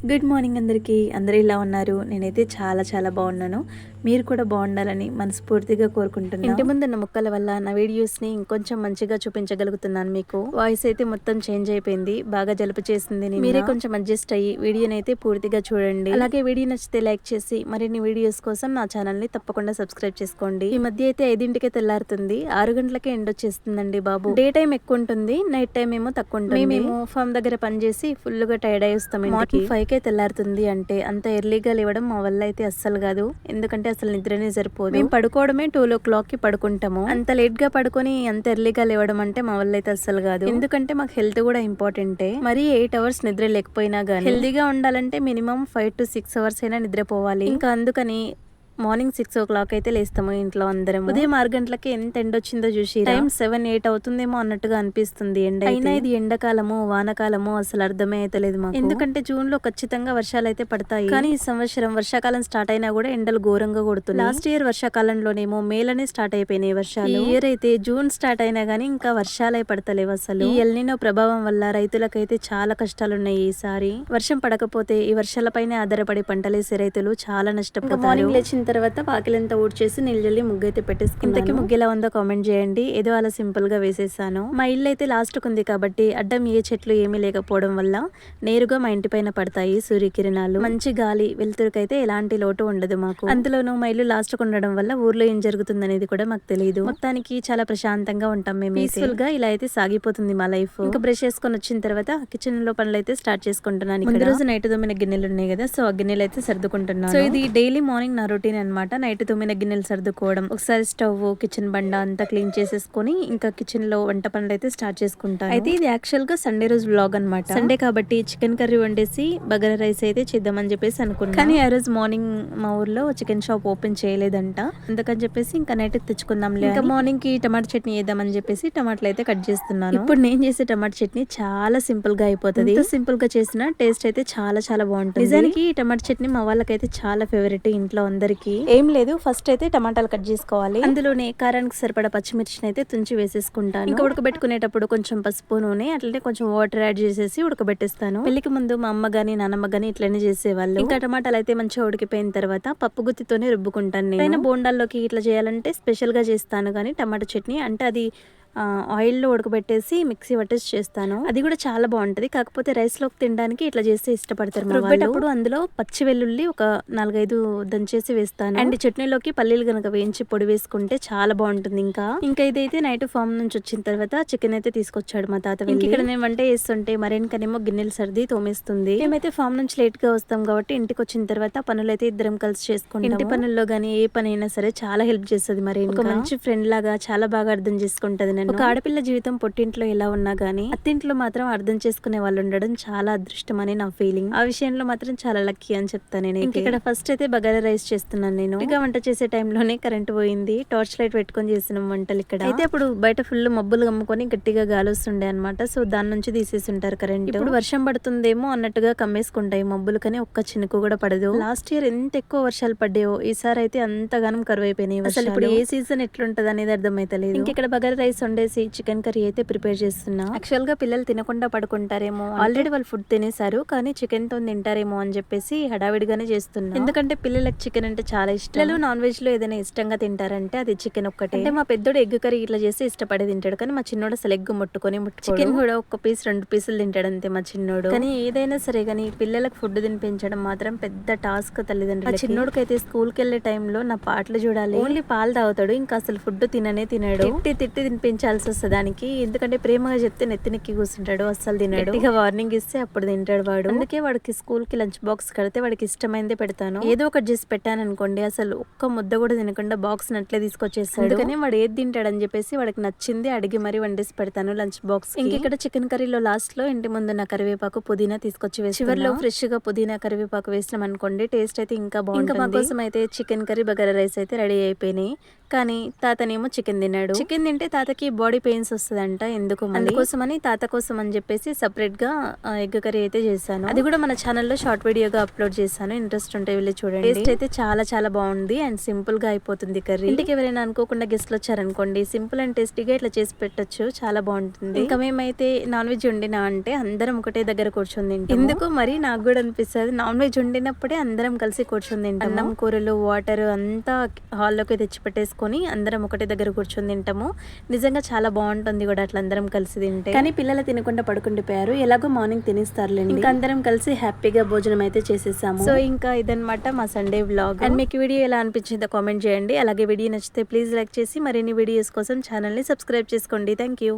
Good morning అందరికీ. అందరూ ఇలా ఉన్నారు? నేనైతే చాలా చాలా బాగున్నాను. మీరు కూడా బాగుండాలని మనస్ఫూర్తిగా కోరుకుంటున్నాను. ఇంటి ముందున్న మొక్కల వల్ల నా వీడియోస్ని ఇంకొంచెం మంచిగా చూపించగలుగుతున్నాను. మీకు వాయిస్ అయితే మొత్తం చేంజ్ అయిపోయింది, బాగా జలుబు చేసింది. మీరే కొంచెం అడ్జస్ట్ అయ్యి వీడియోని అయితే పూర్తిగా చూడండి. అలాగే వీడియో నచ్చితే లైక్ చేసి మరిన్ని వీడియోస్ కోసం నా ఛానల్ని తప్పకుండా సబ్స్క్రైబ్ చేసుకోండి. ఈ మధ్య అయితే 5ంటికే తెల్లారుతుంది, 6 గంటలకే ఎండ్ వచ్చేస్తుందండి బాబు. డే టైం ఎక్కువ ఉంటుంది, నైట్ టైం ఏమో తక్కువ ఉంటుంది. మేము ఫామ్ దగ్గర పనిచేసి ఫుల్గా టైర్డ్ అయి వస్తాం. మార్నింగ్ 5కే తెల్లారుతుంది అంటే అంత ఎర్లీగా లేవడం మా వల్ల అయితే అస్సలు కాదు. ఎందుకంటే అసలు నిద్రనే సరిపోదు. మేము పడుకోవడమే 12 o'clockకి పడుకుంటాము. అంత లేట్ గా పడుకొని అంత ఎర్లీగా లేవడం అంటే మా వల్ల అయితే అస్సలు కాదు. ఎందుకంటే మాకు హెల్త్ కూడా ఇంపార్టెంటే. మరి 8 hours నిద్ర లేకపోయినా గానీ హెల్దీగా ఉండాలంటే మినిమం 5 to 6 hours అయినా నిద్రపోవాలి. ఇంకా అందుకని మార్నింగ్ 6 o'clock అయితే లేస్తాము ఇంట్లో అందరం. ఉదయం 6 గంటలకి ఎంత ఎండ వచ్చిందో చూసి టైం 7-8 అవుతుందేమో అన్నట్టుగా అనిపిస్తుంది. ఎండ అయినా ఇది ఎండాకాలము వానకాలము అసలు అర్థమే అయితలేదు మాకు. ఎందుకంటే జూన్ లో ఖచ్చితంగా వర్షాలు అయితే పడతాయి, కానీ ఈ సంవత్సరం వర్షాకాలం స్టార్ట్ అయినా కూడా ఎండలు ఘోరంగా కొడుతున్నాయి. లాస్ట్ ఇయర్ వర్షాకాలంలోనేమో మేలనే స్టార్ట్ అయిపోయినాయి వర్షాలు. ఈ ఇయర్ అయితే జూన్ స్టార్ట్ అయినా గానీ ఇంకా వర్షాలే పడతలేవు అసలు. ఈ ఎల్నినో ప్రభావం వల్ల రైతులకైతే చాలా కష్టాలున్నాయి. ఈసారి వర్షం పడకపోతే ఈ వర్షాలపైనే ఆధారపడి పంటలేసే రైతులు చాలా నష్టపోతారు. మార్నింగ్ లేచిన తర్వాత వాకిలంతా ఊడ్చేసి నీళ్ళజల్లి ముగ్గు అయితే పెట్టేసుకున్నాను. ఇంతకీ ముగ్గు ఎలా ఉందో కామెంట్ చేయండి. ఏదో అలా సింపుల్ గా వేసేసాను. మా ఇల్లు అయితే లాస్ట్ ఉంది కాబట్టి అడ్డం ఏ చెట్లు ఏమీ లేకపోవడం వల్ల నేరుగా మా ఇంటి పైన పడతాయి సూర్యకిరణాలు. మంచి గాలి వెలుతురుకైతే ఎలాంటి లోటు ఉండదు మాకు. అందులోనూ మా ఇల్లు లాస్ట్ ఉండడం వల్ల ఊర్లో ఏం జరుగుతుంది అనేది కూడా మాకు తెలియదు. మొత్తానికి చాలా ప్రశాంతంగా ఉంటాం మేము. పీస్ఫుల్ గా ఇలా అయితే సాగిపోతుంది మా లైఫ్. ఇంకా బ్రష్ చేసుకొని వచ్చిన తర్వాత కిచెన్ లో పనులు అయితే స్టార్ట్ చేసుకుంటున్నాను. ముందు రోజు నైట్ తోమిన గిన్నెలు ఉన్నాయి కదా, సో ఆ గిన్నెలు అయితే సర్దుకుంటున్నాను. సో ఇది డైలీ మార్నింగ్ నా రొటీన్ అనమాట. నైట్ తోమిన గిన్నెలు సర్దుకోవడం, ఒకసారి స్టవ్ కిచెన్ బండ అంతా క్లీన్ చేసేసుకొని ఇంకా కిచెన్ లో వంట పనులు అయితే స్టార్ట్ చేసుకుంటాను. అయితే ఇది యాక్చువల్ గా సండే రోజు వ్లాగ్ అనమాట. సండే కాబట్టి చికెన్ కర్రీ వండేసి బగారా రైస్ అయితే చేద్దామని చెప్పేసి అనుకున్నాను. కానీ ఆ రోజు మార్నింగ్ మా ఊర్లో చికెన్ షాప్ ఓపెన్ చేయలేదంట, అందుకని చెప్పేసి ఇంకా నైట్ తెచ్చుకుందాంలే. ఇంకా మార్నింగ్ కి టమాటా చట్నీ వేద్దామని చెప్పేసి టమాటాలు అయితే కట్ చేస్తున్నాను. ఇప్పుడు నేను చేసే టమాటా చట్నీ చాలా సింపుల్ గా అయిపోతుంది. సింపుల్ గా చేసిన టేస్ట్ అయితే చాలా చాలా బాగుంటుంది. నిజానికి ఈ టమాటా చట్నీ మా వాళ్ళకైతే చాలా ఫేవరెట్ ఇంట్లో అందరికి. ఏం లేదు, ఫస్ట్ అయితే టమాటాలు కట్ చేసుకోవాలి. అందులోనే కారానికి సరిపడా పచ్చిమిర్చిని అయితే తుంచి వేసేసుకుంటాను. ఇంకా ఉడకబెట్టుకునేటప్పుడు కొంచెం పసుపు నూనె అట్లనే కొంచెం వాటర్ యాడ్ చేసేసి ఉడకబెట్టేస్తాను. పెళ్లికి ముందు మా అమ్మ గానీ నానమ్మ గానీ ఇట్లనే చేసేవాళ్ళు. ఇంకా టమాటాలు అయితే మంచిగా ఉడికిపోయిన తర్వాత పప్పు గుత్తితోనే రుబ్బుకుంటాను నేను. బోండాల్లోకి ఇట్లా చేయాలంటే స్పెషల్ గా చేస్తాను, కానీ టమాటా చట్నీ అంటే అది ఆయిల్లో ఉడకబెట్టేసి మిక్సీ పట్టేసి చేస్తాను. అది కూడా చాలా బాగుంటది, కాకపోతే రైస్ లోకి తినడానికి ఇట్లా చేస్తే ఇష్టపడతారు. రుబ్బేటప్పుడు అందులో పచ్చి వెల్లుల్లి ఒక 4-5 దంచేసి వేస్తాను. అండ్ చట్నీలోకి పల్లీలు గనక వేయించి పొడి వేసుకుంటే చాలా బాగుంటుంది. ఇంకా ఇదైతే నైట్ ఫామ్ నుంచి వచ్చిన తర్వాత చికెన్ అయితే తీసుకొచ్చాడు మా తాత. ఇక్కడ నేను వంట చేస్తుంటే మరేనికనేమో గిన్నెలు సర్ది తోమేస్తుంది. మేమైతే ఫామ్ నుంచి లేట్ గా వస్తాం కాబట్టి ఇంటికి వచ్చిన తర్వాత పనులు అయితే ఇద్దరం కలిసి చేసుకుంటాం. ఇంటి పనుల్లో గానీ ఏ పని అయినా సరే చాలా హెల్ప్ చేస్తుంది. మరి ఒక మంచి ఫ్రెండ్ లాగా చాలా బాగా అర్థం చేసుకుంటది. ఒక ఆడపిల్ల జీవితం పుట్టింట్లో ఎలా ఉన్నా గానీ అత్తింట్లో మాత్రం అర్థం చేసుకునే వాళ్ళు ఉండడం చాలా అదృష్టం అని నా ఫీలింగ్. ఆ విషయంలో మాత్రం చాలా లక్కీ అని చెప్తాను నేను. ఇక్కడ ఫస్ట్ అయితే బగారా రైస్ చేస్తున్నాను నేను. ఇక వంట చేసే టైంలోనే కరెంట్ పోయింది, టార్చ్ లైట్ పెట్టుకొని చేసిన వంటలు ఇక్కడ. అయితే అప్పుడు బయట ఫుల్ మబ్బులు గమ్ముకొని గట్టిగా గాలి వస్తుండే అనమాట, సో దాని నుంచి తీసేసి ఉంటారు కరెంట్. ఇప్పుడు వర్షం పడుతుందేమో అన్నట్టుగా కమ్మేసుకుంటాయి మబ్బులు, కానీ ఒక్క చినుకు కూడా పడదు. లాస్ట్ ఇయర్ ఎంత ఎక్కువ వర్షాలు పడ్డాయో ఈసారి అయితే అంతగానం కరువు అయిపోయినాయి. అసలు ఇప్పుడు ఏ సీజన్ ఎట్లుంటది అనేది అర్థమైతలేదు. ఇంకెక్కడ బగారా రైస్ వండేసి చికెన్ కర్రీ అయితే ప్రిపేర్ చేస్తున్నా. యాక్చువల్ గా పిల్లలు తినకుండా పడుకుంటారేమో, ఆల్రెడీ వాళ్ళు ఫుడ్ తినేసారు, కానీ చికెన్ తో తింటారేమో అని చెప్పేసి హడావిడిగానే చేస్తున్నా. ఎందుకంటే పిల్లలకి చికెన్ అంటే చాలా ఇష్టం. పిల్లలు నాన్ వెజ్ లో ఏదైనా ఇష్టంగా తింటారంటే అది చికెన్ ఒక్కటే. అంటే మా పెద్దోడు ఎగ్ కర్రీ ఇట్లా చేసి ఇష్టపడి తింటాడు, కానీ మా చిన్నోడు అసలు ఎగ్ ముట్టుకొని చికెన్ కూడా 1 పీస్ 2 పీసులు తింటాడు అంతే మా చిన్నోడు. కానీ ఏదైనా సరే కానీ పిల్లలకు ఫుడ్ తినిపించడం మాత్రం పెద్ద టాస్క్ తల్లిదండ్రులు. చిన్నోడికి అయితే స్కూల్ కి వెళ్లే టైంలో నా పాటలు చూడాలి, ఓన్లీ పాలు తాగుతాడు, ఇంకా అసలు ఫుడ్ తినడు. తిట్టి తినిపించాల్సి వస్తుంది దానికి. ఎందుకంటే ప్రేమగా చెప్తే నెత్తినెక్కి కూర్చుంటాడు, అస్సలు తినడు. ఇక వార్నింగ్ ఇస్తే అప్పుడు తింటాడు వాడు. అందుకే వాడికి స్కూల్ కి లంచ్ బాక్స్ కడితే వాడికి ఇష్టమైందే పెడతాను. ఏదో ఒకటి చేసి పెట్టాను అనుకోండి, అసలు ఒక్క ముద్ద కూడా తినకుండా బాక్స్ నట్లే తీసుకొచ్చేస్తాడు. అందుకని వాడు ఏది తింటాడని చెప్పేసి వాడికి నచ్చింది అడిగి మరీ వండేసి పెడతాను లంచ్ బాక్స్. ఇక్కడ చికెన్ కర్రీలో లాస్ట్ లో ఇంటి ముందు నా కరివేపాకు పుదీనా తీసుకొచ్చి వేసి చివర్లో ఫ్రెష్ గా పుదీనా కరివేపాకు వేసినాం అనుకోండి, టేస్ట్ అయితే ఇంకా బాగుంటుంది. ఇంకా మా కోసం అయితే చికెన్ కర్రీ బగారా రైస్ అయితే రెడీ అయిపోయినాయి. కానీ తాతనేమో చికెన్ తిన్నాడు. చికెన్ తింటే తాతకి బాడీ పెయిన్స్ వస్తుందంట ఎందుకు అందుకోసమని తాత కోసం అని చెప్పేసి సపరేట్ గా ఎగ్ కర్రీ అయితే చేశాను. అది కూడా మన ఛానల్లో షార్ట్ వీడియోగా అప్లోడ్ చేశాను. ఇంట్రెస్ట్ ఉంటే వెళ్ళి చూడండి. టేస్ట్ అయితే చాలా చాలా బాగుంది అండ్ సింపుల్ గా అయిపోతుంది కర్రీ. ఇంటికి ఎవరైనా అనుకోకుండా గెస్ట్లు వచ్చారనుకోండి సింపుల్ అండ్ టేస్టీగా ఇట్లా చేసి పెట్టొచ్చు, చాలా బాగుంటుంది. ఇంకా మేమైతే నాన్ వెజ్ వండినా అంటే అందరం ఒకటే దగ్గర కూర్చొని తింటాం. ఎందుకు మరి నాకు కూడా అనిపిస్తుంది నాన్ వెజ్ వండినప్పుడే అందరం కలిసి కూర్చొని తింటాం. అన్నం కూరలు వాటర్ అంతా హాల్లోకి తెచ్చి పెట్టేసుకొని అందరం ఒకటే దగ్గర కూర్చొని తింటాము. నిజంగా చాలా బాగుంటుంది కూడా అట్లా అందరం కలిసి తింటే. కానీ పిల్లలు తినకుండా పడుకుండిపోయారు. ఎలాగో మార్నింగ్ తినేస్తారులేండి. ఇంకా అందరం కలిసి హ్యాపీగా భోజనం అయితే చేసేసాము. సో ఇంకా ఇదన్నమాట మా సండే వ్లాగ్. అండ్ మీకు వీడియో ఎలా అనిపించిందో కామెంట్ చేయండి. అలాగే వీడియో నచ్చితే ప్లీజ్ లైక్ చేసి మరిన్ని వీడియోస్ కోసం ఛానల్ని సబ్స్క్రైబ్ చేసుకోండి. Thank you.